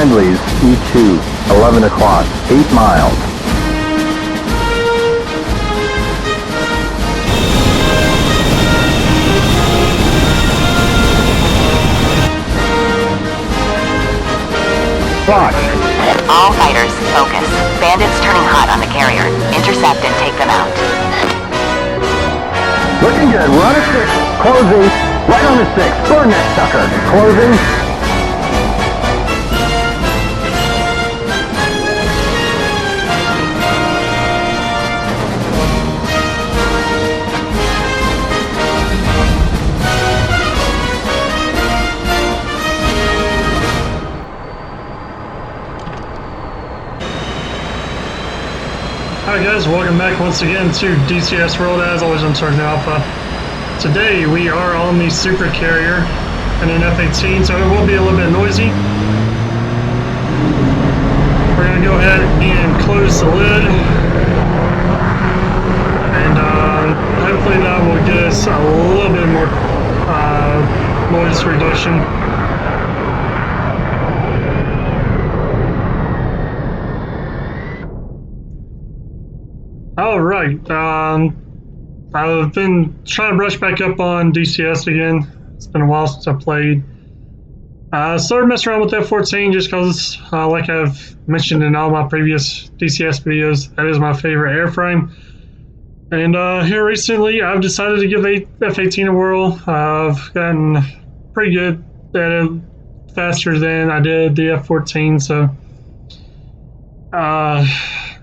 Friendlies, E2, 11 o'clock, 8 miles. Fox. All fighters, focus. Bandits turning hot on the carrier. Intercept and take them out. Looking good. We're on a 6. Closing. Right on the 6. Burn that sucker. Closing. Hi guys, welcome back once again to DCS World. As always, I'm Sergeant Alpha. Today we are on the Super Carrier in an F-18, so it will be a little bit noisy. We're going to go ahead and close the lid, and hopefully that will get us a little bit more noise reduction. Alright, I've been trying to brush back up on DCS again. It's been a while since I played. Started messing around with F-14 just because, like I've mentioned in all my previous DCS videos, that is my favorite airframe. And here recently, I've decided to give F-18 a whirl. I've gotten pretty good at it, faster than I did the F-14, so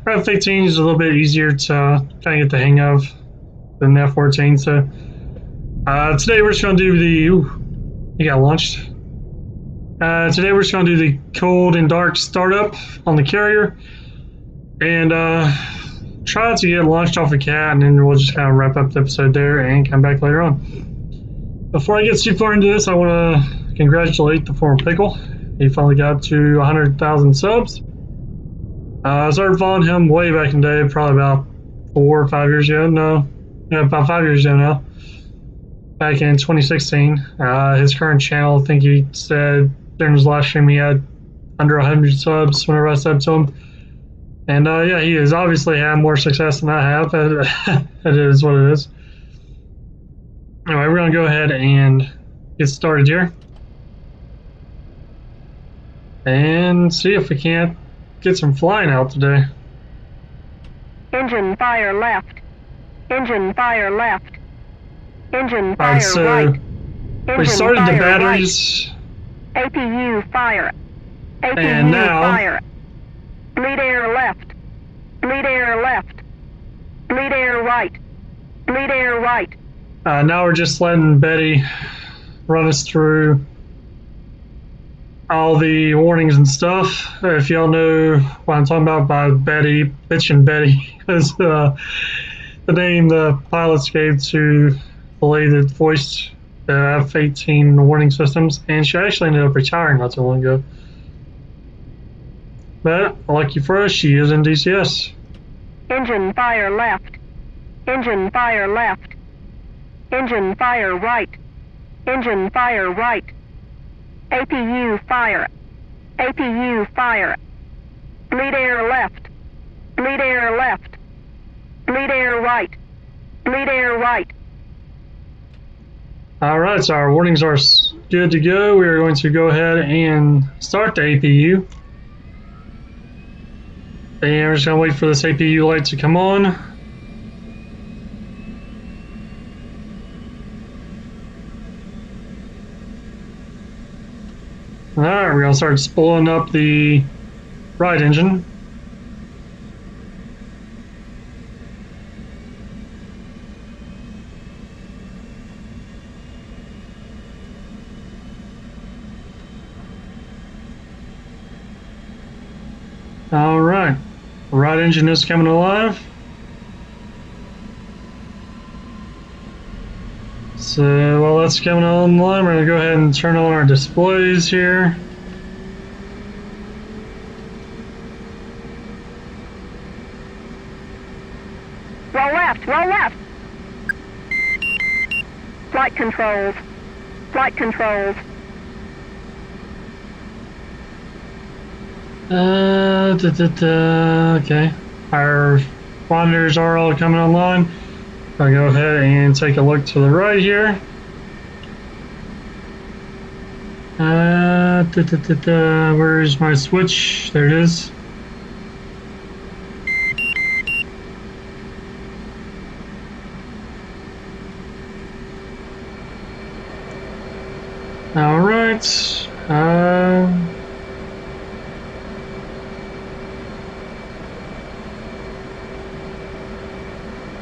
F-18 is a little bit easier to kind of get the hang of than the F-14. So today we're just going to do the... Ooh, he got launched. Today we're just going to do the cold and dark startup on the carrier and try to get launched off a cat, and then we'll just kind of wrap up the episode there and come back later on. Before I get too far into this, I want to congratulate the former Pickle. He finally got to 100,000 subs. I started following him way back in the day, probably about 4 or 5 years ago. No, yeah, about 5 years ago now. Back in 2016. His current channel, I think he said during his live stream he had under 100 subs whenever I subbed to him. And yeah, he has obviously had more success than I have. It is what it is. Anyway, we're going to go ahead and get started here. And see if we can't get some flying out today. Engine fire left. Engine fire left. Engine fire right. We started the batteries. Right. APU fire. APU and now, fire. Bleed air left. Bleed air left. Bleed air right. Bleed air right. Now we're just letting Betty run us through all the warnings and stuff. If y'all know what I'm talking about by Betty, Bitchin' Betty, is the name the pilots gave to the lady that voiced the F-18 warning systems, and she actually ended up retiring not too long ago. But lucky for us, she is in DCS. Engine fire left. Engine fire left. Engine fire right. Engine fire right. APU fire. APU fire. Bleed air left. Bleed air left. Bleed air right. Bleed air right. Alright, so our warnings are good to go. We are going to go ahead and start the APU. And we're just going to wait for this APU light to come on. Alright, we're going to start spooling up the right engine. Alright, the right engine is coming alive. So while that's coming online, we're going to go ahead and turn on our displays here. Roll left, roll left. Flight controls. Flight controls. Okay. Our monitors are all coming online. I'll go ahead and take a look to the right here. Where's my switch? There it is. All right.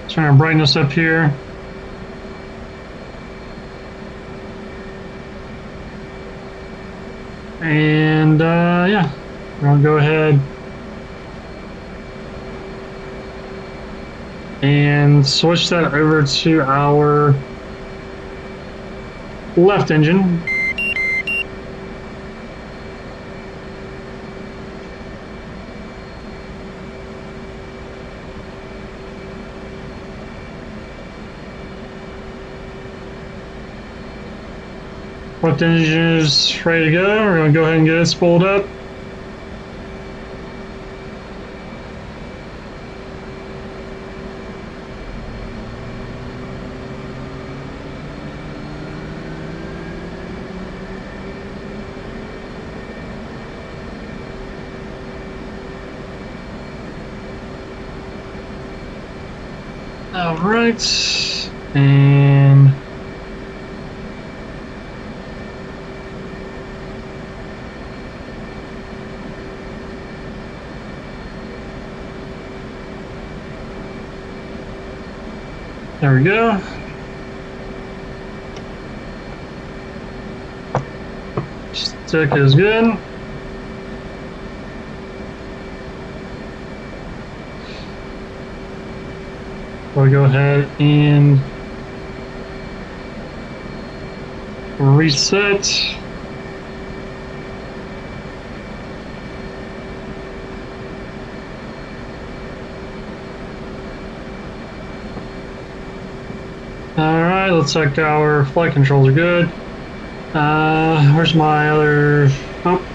Turn our brightness up here. And yeah, I'll go ahead and switch that over to our left engine. Left engine is ready to go. We're going to go ahead and get it spooled up. All right, and there we go. Stick is good. We'll go ahead and reset. Alright, looks like our flight controls are good. Where's my other... Oh.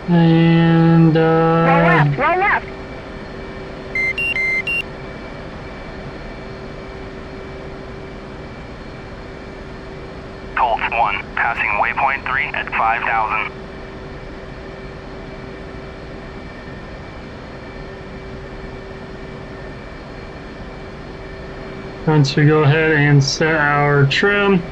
And Roll left. Colts 1, passing waypoint 3 at 5,000. going to go ahead and set our trim.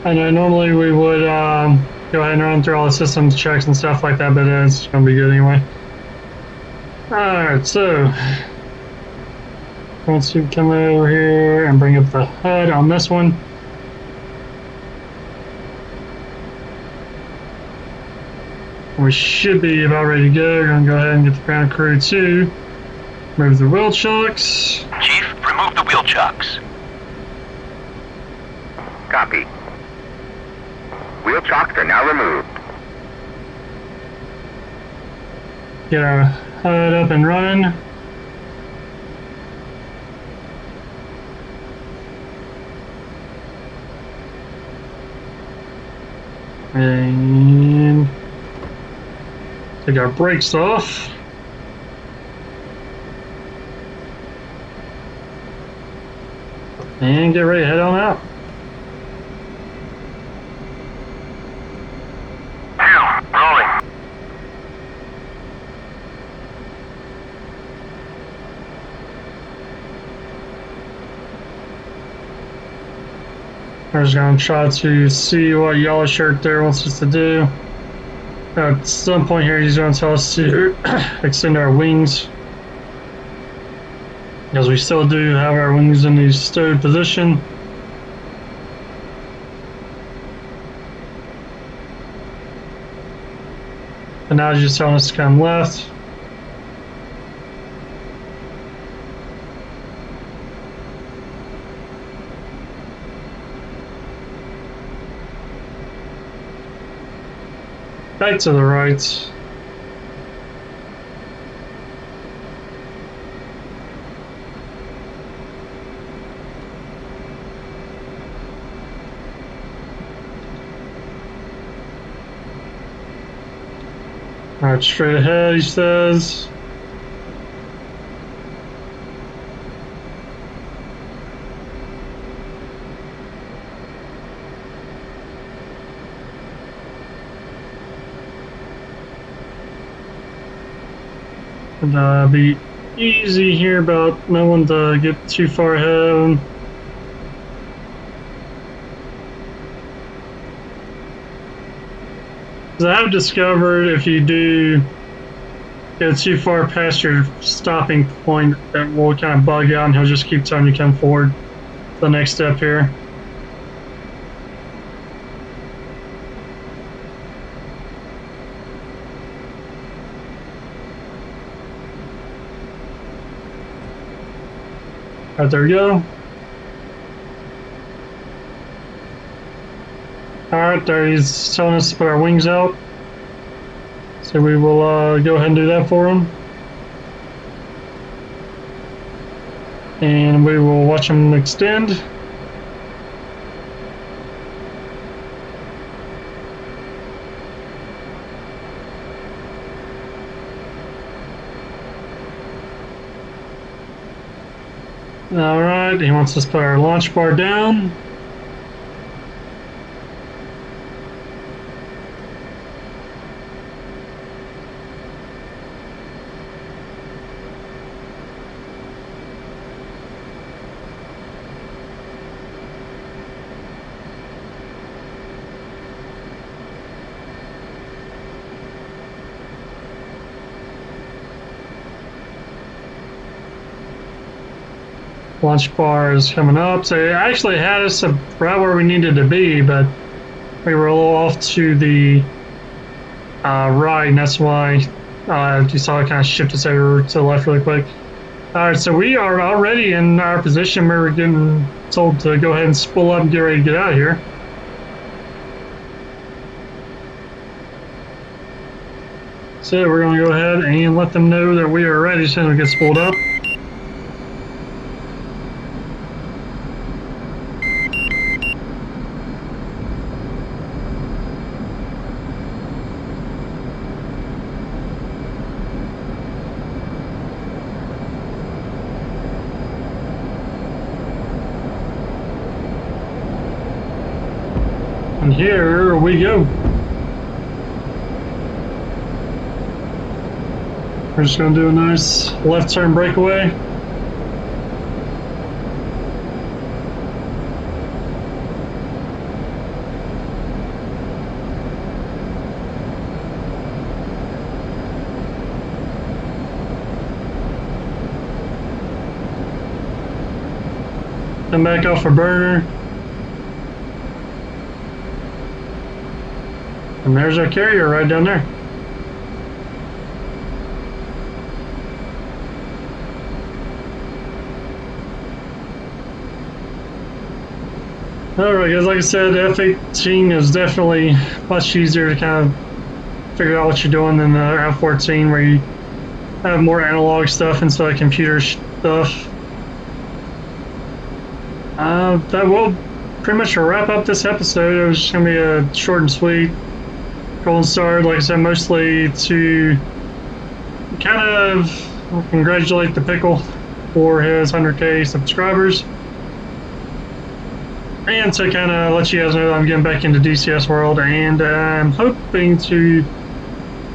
I know normally we would go ahead and run through all the systems checks and stuff like that, but it's going to be good anyway. Alright, so once you come over here and bring up the HUD on this one. We should be about ready to go. We're going to go ahead and get the ground crew too. Remove the wheel chocks. Chief, remove the wheel chocks. Copy. Wheel chocks are now removed. Get our HUD up and running. And take our brakes off. And get ready to head on out. Rolling. We're just going to try to see what yellow shirt there wants us to do. At some point here, he's going to tell us to extend our wings, because we still do have our wings in the stowed position. And now it's just telling us to come left. Back to the right. Alright, straight ahead, he says. And be easy here about no one to get too far ahead of him. I have discovered if you do go too far past your stopping point, that will kind of bug out and he'll just keep telling you to come forward to the next step here. Alright, there we go. Alright, there he's telling us to put our wings out. So we will go ahead and do that for him. And we will watch him extend. Alright, he wants us to put our launch bar down. Launch bar is coming up, so it actually had us right where we needed to be, but we were a little off to the right, and that's why you saw it kind of shift us over to the left really quick. Alright, so we are already in our position where we're getting told to go ahead and spool up and get ready to get out of here. So we're going to go ahead and let them know that we are ready as soon as we get spooled up. And here we go. We're just going to do a nice left turn breakaway. Then back off a burner. And there's our carrier right down there. Alright guys, like I said, the F-18 is definitely much easier to kind of figure out what you're doing than the F-14, where you have more analog stuff instead of computer stuff. That will pretty much wrap up this episode. It was just going to be a short and sweet. Golden Star, like I said, mostly to kind of congratulate the Pickle for his 100K subscribers, and to kind of let you guys know that I'm getting back into DCS world, and I'm hoping to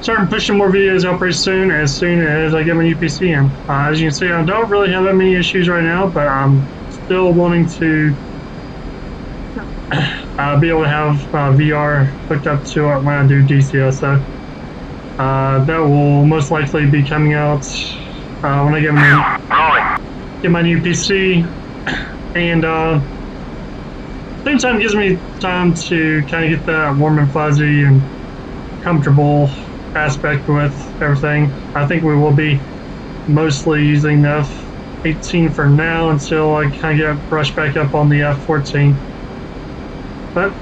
start pushing more videos out pretty soon as I get my new PC in. As you can see, I don't really have that many issues right now, but I'm still wanting to be able to have VR hooked up to it when I do DCS. So that will most likely be coming out when I get my new PC, and same time gives me time to kind of get that warm and fuzzy and comfortable aspect with everything. I think we will be mostly using the F-18 for now until I kind of get brushed back up on the F-14. But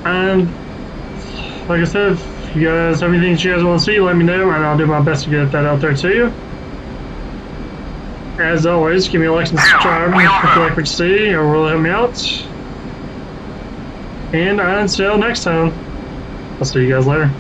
like I said, if you guys have anything you guys want to see, let me know, and I'll do my best to get that out there to you. As always, give me a like and subscribe if you like what you see, it will really help me out. And until next time, I'll see you guys later.